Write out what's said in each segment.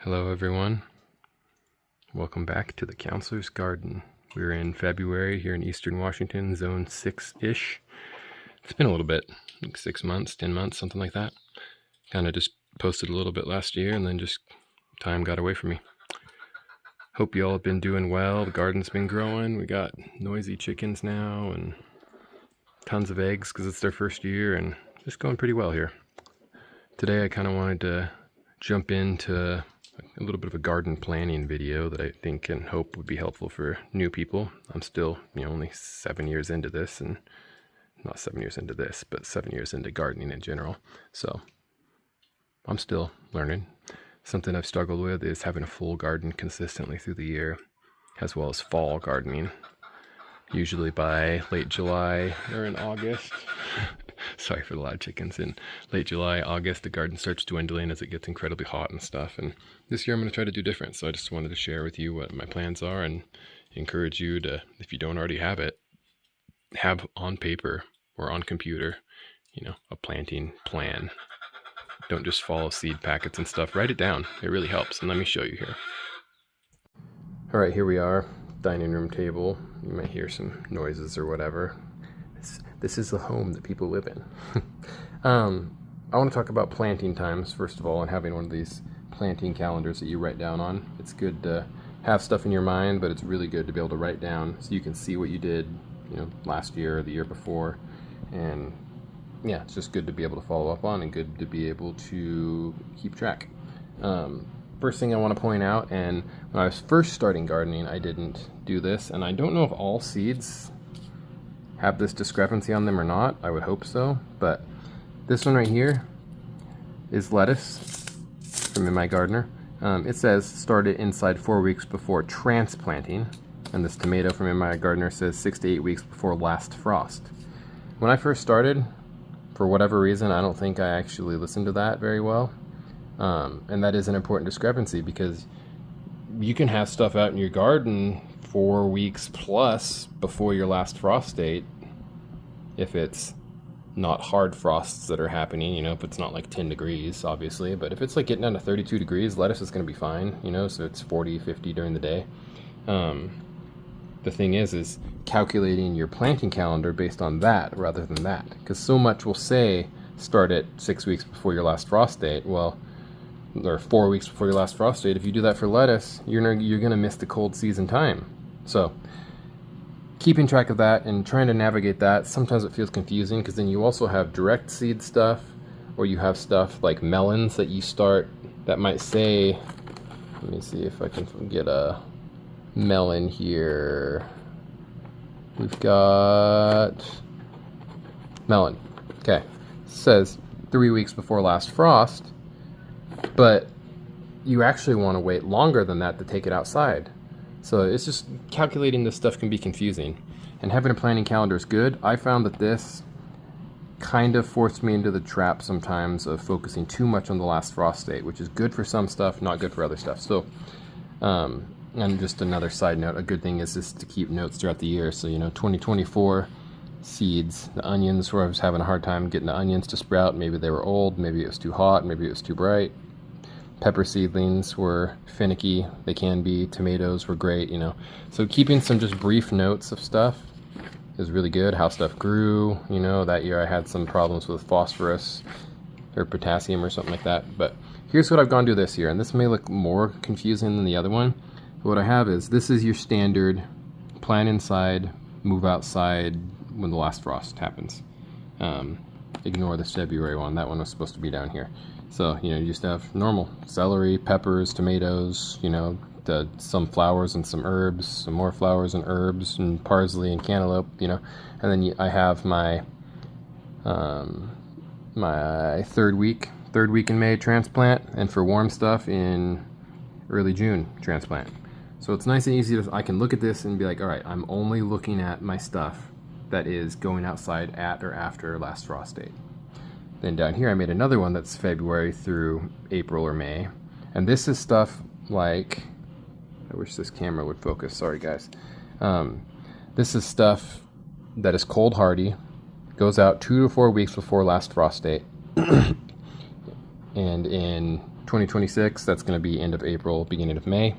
Hello everyone, welcome back to the Counselor's Garden. We're in February here in Eastern Washington, zone 6-ish. It's been a little bit, like 6 months, 10 months, something like that. Kind of just posted a little bit last year and then just time got away from me. Hope you all have been doing well. The garden's been growing. We got noisy chickens now and tons of eggs because it's their first year and just going pretty well here. Today I kind of wanted to jump into a little bit of a garden planning video that I think and hope would be helpful for new people. I'm still, only 7 years into this, and not 7 years into this, but 7 years into gardening in general. So I'm still learning. Something I've struggled with is having a full garden consistently through the year, as well as fall gardening. Usually by late July or in August. Sorry for the loud chickens. In late July, August, the garden starts dwindling as it gets incredibly hot and stuff. And this year I'm going to try to do different. So I just wanted to share with you what my plans are and encourage you to, if you don't already have it, have on paper or on computer, a planting plan. Don't just follow seed packets and stuff. Write it down. It really helps. And let me show you here. All right, here we are. Dining room table. You might hear some noises or whatever. This is the home that people live in. I want to talk about planting times, first of all, and having one of these planting calendars that you write down on. It's good to have stuff in your mind, but it's really good to be able to write down so you can see what you did, last year or the year before. And yeah, it's just good to be able to follow up on and good to be able to keep track. First thing I want to point out, and when I was first starting gardening, I didn't do this, and I don't know if all seeds have this discrepancy on them or not. I would hope so, but this one right here is lettuce from In My Gardener. It says start it inside 4 weeks before transplanting, and this tomato from In My Gardener says 6 to 8 weeks before last frost. When I first started, for whatever reason, I don't think I actually listened to that very well. And that is an important discrepancy because you can have stuff out in your garden 4 weeks plus before your last frost date if it's not hard frosts that are happening, if it's not like 10 degrees, obviously. But if it's like getting down to 32 degrees, lettuce is going to be fine, so it's 40, 50 during the day. The thing is calculating your planting calendar based on that rather than that. Because so much will say start at 6 weeks before your last frost date. Well, or 4 weeks before your last frost date. If you do that for lettuce, you're going to miss the cold season time. So keeping track of that and trying to navigate that, sometimes it feels confusing because then you also have direct seed stuff, or you have stuff like melons that you start that might say, let me see if I can get a melon here. We've got melon. Okay. It says 3 weeks before last frost. But you actually want to wait longer than that to take it outside. So it's just calculating this stuff can be confusing. And having a planning calendar is good. I found that this kind of forced me into the trap sometimes of focusing too much on the last frost date, which is good for some stuff, not good for other stuff. So, and just another side note, a good thing is just to keep notes throughout the year. So, 2024 seeds, the onions, where I was having a hard time getting the onions to sprout. Maybe they were old, maybe it was too hot, maybe it was too bright. Pepper seedlings were finicky, they can be. Tomatoes were great, So keeping some just brief notes of stuff is really good. How stuff grew, that year I had some problems with phosphorus or potassium or something like that. But here's what I've gone to this year, and this may look more confusing than the other one. But what I have is, this is your standard plant inside, move outside when the last frost happens. Ignore this February one. That one was supposed to be down here. So, you just have normal celery, peppers, tomatoes, some flowers and some herbs, some more flowers and herbs, and parsley and cantaloupe, and then I have my my third week in May transplant, and for warm stuff in early June transplant. So it's nice and easy I can look at this and be like, all right, I'm only looking at my stuff that is going outside at or after last frost date. Then down here I made another one that's February through April or May. And this is stuff like, I wish this camera would focus, sorry guys. This is stuff that is cold hardy, goes out 2 to 4 weeks before last frost date. And in 2026, that's going to be end of April, beginning of May.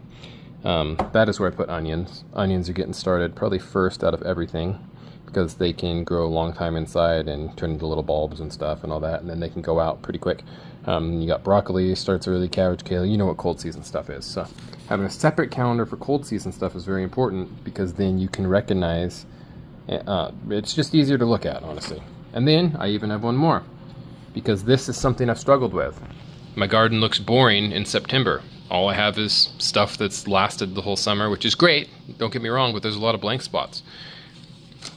That is where I put onions. Onions are getting started probably first out of everything, because they can grow a long time inside and turn into little bulbs and stuff and all that, and then they can go out pretty quick. You got broccoli, starts early, cabbage, kale, you know what cold season stuff is. So having a separate calendar for cold season stuff is very important, because then you can recognize, it's just easier to look at, honestly. And then I even have one more, because this is something I've struggled with. My garden looks boring in September. All I have is stuff that's lasted the whole summer, which is great, don't get me wrong, but there's a lot of blank spots.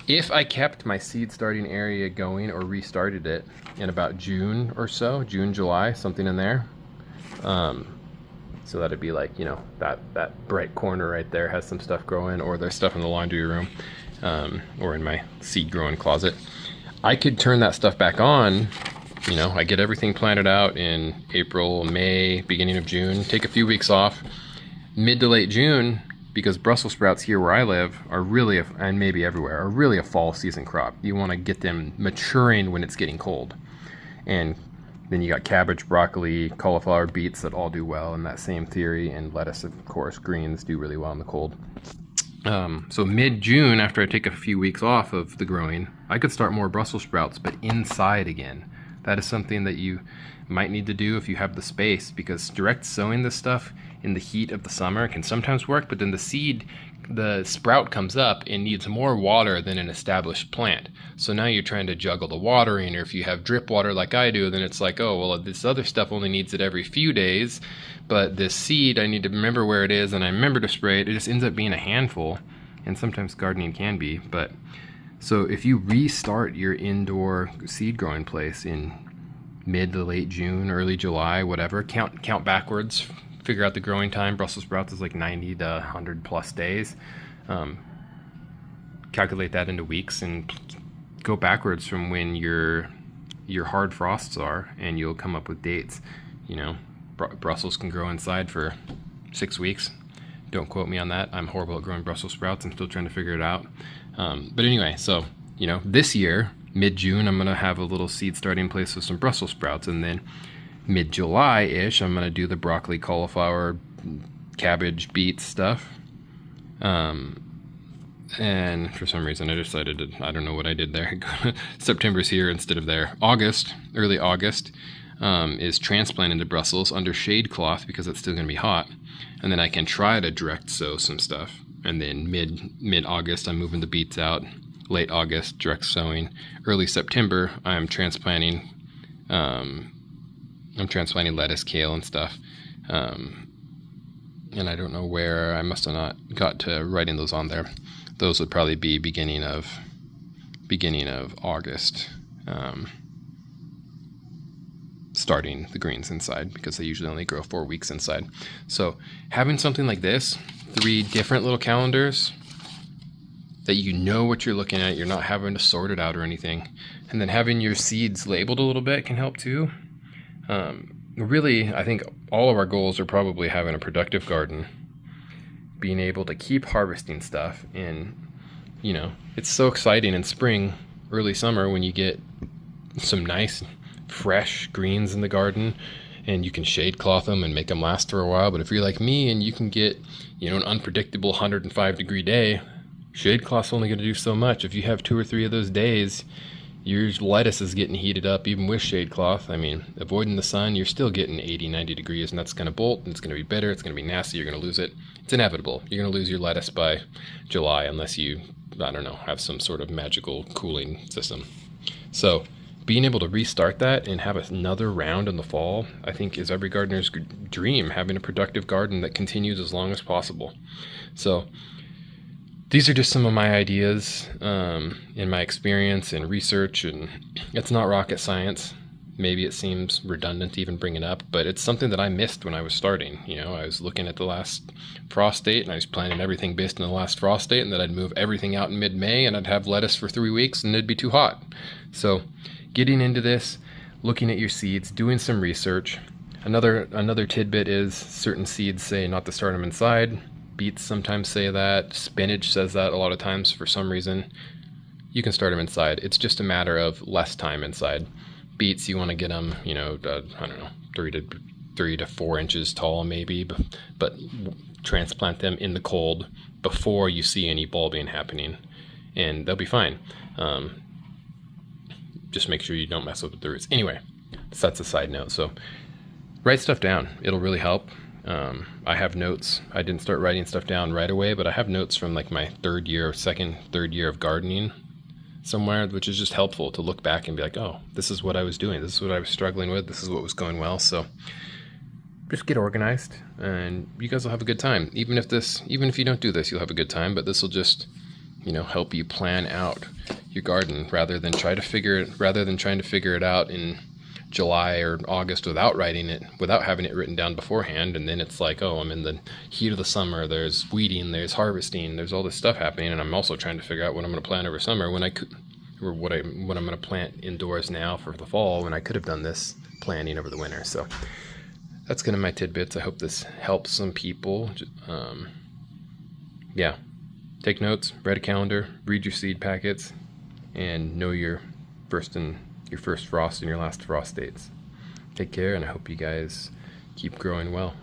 If I kept my seed starting area going or restarted it in about June or so, June, July, something in there, so that'd be like, you know, that bright corner right there has some stuff growing, or there's stuff in the laundry room, or in my seed growing closet. I could turn that stuff back on. You know, I get everything planted out in April, May, beginning of June, take a few weeks off, mid to late June, because Brussels sprouts here where I live are really, and maybe everywhere, are really a fall season crop. You want to get them maturing when it's getting cold. And then you got cabbage, broccoli, cauliflower, beets that all do well in that same theory, and lettuce, of course, greens do really well in the cold. So mid-June, after I take a few weeks off of the growing, I could start more Brussels sprouts, but inside again. That is something that you might need to do if you have the space, because direct sowing this stuff in the heat of the summer can sometimes work, but then the sprout comes up and needs more water than an established plant. So now you're trying to juggle the watering, or if you have drip water like I do, then it's like, oh, well, this other stuff only needs it every few days, but this seed, I need to remember where it is, and I remember to spray it. It just ends up being a handful, and sometimes gardening can be. But so if you restart your indoor seed growing place in mid to late June, early July, whatever, count backwards, figure out the growing time. Brussels sprouts is like 90 to 100 plus days. Calculate that into weeks and go backwards from when your hard frosts are, and you'll come up with dates. You know, Brussels can grow inside for 6 weeks. Don't quote me on that. I'm horrible at growing Brussels sprouts. I'm still trying to figure it out. But anyway, so, you know, this year, mid-June, I'm going to have a little seed starting place with some Brussels sprouts, and then mid-July-ish, I'm going to do the broccoli, cauliflower, cabbage, beets stuff. And for some reason I decided to, I don't know what I did there. September's here instead of there. August, early August, is transplanted to Brussels under shade cloth, because it's still going to be hot. And then I can try to direct sow some stuff. And then mid-August, I'm moving the beets out. Late August, direct sowing. Early September, I'm transplanting lettuce, kale, and stuff. And I don't know where. I must have not got to writing those on there. Those would probably be beginning of August, starting the greens inside, because they usually only grow 4 weeks inside. So having something like this, 3 different little calendars that you know what you're looking at, you're not having to sort it out or anything, and then having your seeds labeled a little bit can help too. Really, I think all of our goals are probably having a productive garden, being able to keep harvesting stuff. And, you know, it's so exciting in spring, early summer, when you get some nice, fresh greens in the garden, and you can shade cloth them and make them last for a while. But if you're like me and you can get, you know, an unpredictable 105-degree day, shade cloth's only going to do so much. If you have 2 or 3 of those days, your lettuce is getting heated up even with shade cloth. I mean, avoiding the sun, you're still getting 80, 90 degrees, and that's going to bolt, and it's going to be bitter, it's going to be nasty, you're going to lose it. It's inevitable. You're going to lose your lettuce by July unless you, I don't know, have some sort of magical cooling system. So being able to restart that and have another round in the fall, I think, is every gardener's dream, having a productive garden that continues as long as possible. So these are just some of my ideas in my experience and research, and it's not rocket science. Maybe it seems redundant to even bring it up, but it's something that I missed when I was starting. You know, I was looking at the last frost date, and I was planning everything based on the last frost date, and then I'd move everything out in mid-May, and I'd have lettuce for 3 weeks, and it'd be too hot. So getting into this, looking at your seeds, doing some research. Another tidbit is certain seeds say not to start them inside. Beets sometimes say that. Spinach says that a lot of times for some reason. You can start them inside. It's just a matter of less time inside. Beets, you want to get them, you know, I don't know, 3 to 3 to 4 inches tall maybe, but transplant them in the cold before you see any bulbing happening, and they'll be fine. Just make sure you don't mess with the roots. Anyway, so that's a side note. So write stuff down. It'll really help. I have notes. I didn't start writing stuff down right away, but I have notes from like my third year of gardening somewhere, which is just helpful to look back and be like, oh, this is what I was doing. This is what I was struggling with. This is what was going well. So just get organized and you guys will have a good time. Even if you don't do this, you'll have a good time, but this will just, help you plan out your garden rather than trying to figure it out in July or August without having it written down beforehand. And then it's like, oh, I'm in the heat of the summer, there's weeding, there's harvesting, there's all this stuff happening, and I'm also trying to figure out what I'm going to plant over summer what I'm going to plant indoors now for the fall, when I could have done this planning over the winter. So that's kind of my tidbits. I hope this helps some people. Yeah, take notes, write a calendar, read your seed packets, and know your first frost and your last frost dates. Take care, and I hope you guys keep growing well.